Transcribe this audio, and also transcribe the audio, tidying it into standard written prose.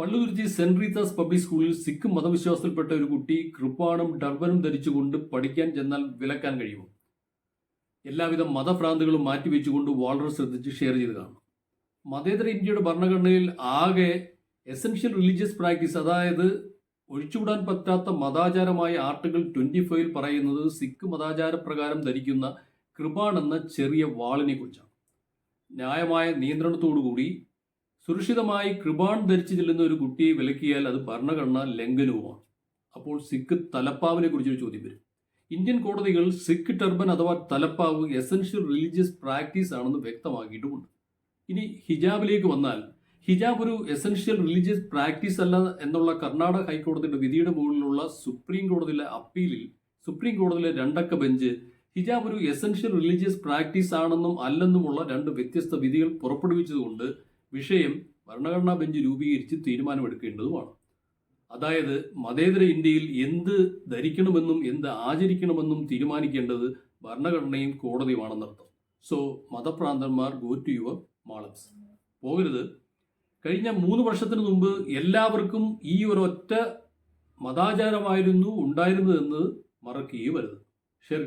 Palluruthy saint Rita's public സ്കൂളിൽ സിഖ് മതവിശ്വാസത്തിൽപ്പെട്ട ഒരു കുട്ടി കൃപാണും ടർബനും ധരിച്ചുകൊണ്ട് പഠിക്കാൻ ചെന്നാൽ വിലക്കാൻ കഴിയുമോ? എല്ലാവിധ മതഭ്രാന്തികളും മാറ്റിവെച്ചുകൊണ്ട് വളരെ ശ്രദ്ധിച്ച് ഷെയർ ചെയ്ത് കാണും. മതേതര ഇന്ത്യയുടെ ഭരണഘടനയിൽ ആകെ എസൻഷ്യൽ റിലീജിയസ് പ്രാക്ടീസ്, അതായത് ഒഴിച്ചുകൂടാൻ പറ്റാത്ത മതാചാരമായ ആർട്ടിക്കിൾ 25 പറയുന്നത് സിഖ് മതാചാരപ്രകാരം ധരിക്കുന്ന കൃപാൺ എന്ന ചെറിയ വാളിനെ കുറിച്ചാണ്. ന്യായമായ നിയന്ത്രണത്തോടുകൂടി സുരക്ഷിതമായി കൃപാൺ ധരിച്ചു ചെല്ലുന്ന ഒരു കുട്ടിയെ വിലക്കിയാൽ അത് ഭരണഘടനാ ലംഘനവുമാണ്. അപ്പോൾ സിഖ് തലപ്പാവിനെ കുറിച്ചൊരു ചോദ്യം വരും. ഇന്ത്യൻ കോടതികൾ സിഖ് ടർബൻ അഥവാ തലപ്പാവ് എസൻഷ്യൽ റിലീജിയസ് പ്രാക്ടീസ് ആണെന്ന് വ്യക്തമാക്കിയിട്ടുമുണ്ട്. ഇനി ഹിജാബിലേക്ക് വന്നാൽ, ഹിജാബ് ഒരു എസൻഷ്യൽ റിലീജിയസ് പ്രാക്ടീസ് അല്ല എന്നുള്ള കർണാടക ഹൈക്കോടതിയുടെ വിധിയുടെ മുകളിലുള്ള സുപ്രീം കോടതിയിലെ അപ്പീലിൽ സുപ്രീം കോടതിയിലെ 2 അംഗ ബെഞ്ച് ഹിജാബ് ഒരു എസൻഷ്യൽ റിലീജിയസ് പ്രാക്ടീസ് ആണെന്നും അല്ലെന്നുമുള്ള 2 വ്യത്യസ്ത വിധികൾ പുറപ്പെടുവിച്ചതുകൊണ്ട് വിഷയം ഭരണഘടനാ ബെഞ്ച് രൂപീകരിച്ച് തീരുമാനമെടുക്കേണ്ടതുമാണ്. അതായത് മതേതര ഇന്ത്യയിൽ എന്ത് ധരിക്കണമെന്നും എന്ത് ആചരിക്കണമെന്നും തീരുമാനിക്കേണ്ടത് ഭരണഘടനയും കോടതിയുമാണെന്നർത്ഥം. സോ മതഭ്രാന്തന്മാർ ഗോ ടു യുവർ മാളപ്സ്. പോകരുത്. കഴിഞ്ഞ 3 വർഷത്തിന് മുമ്പ് എല്ലാവർക്കും ഈ ഒരൊറ്റ മതാചാരമായിരുന്നു ഉണ്ടായിരുന്നതെന്ന് മറക്കുകയും വരുത്. ഷെയർ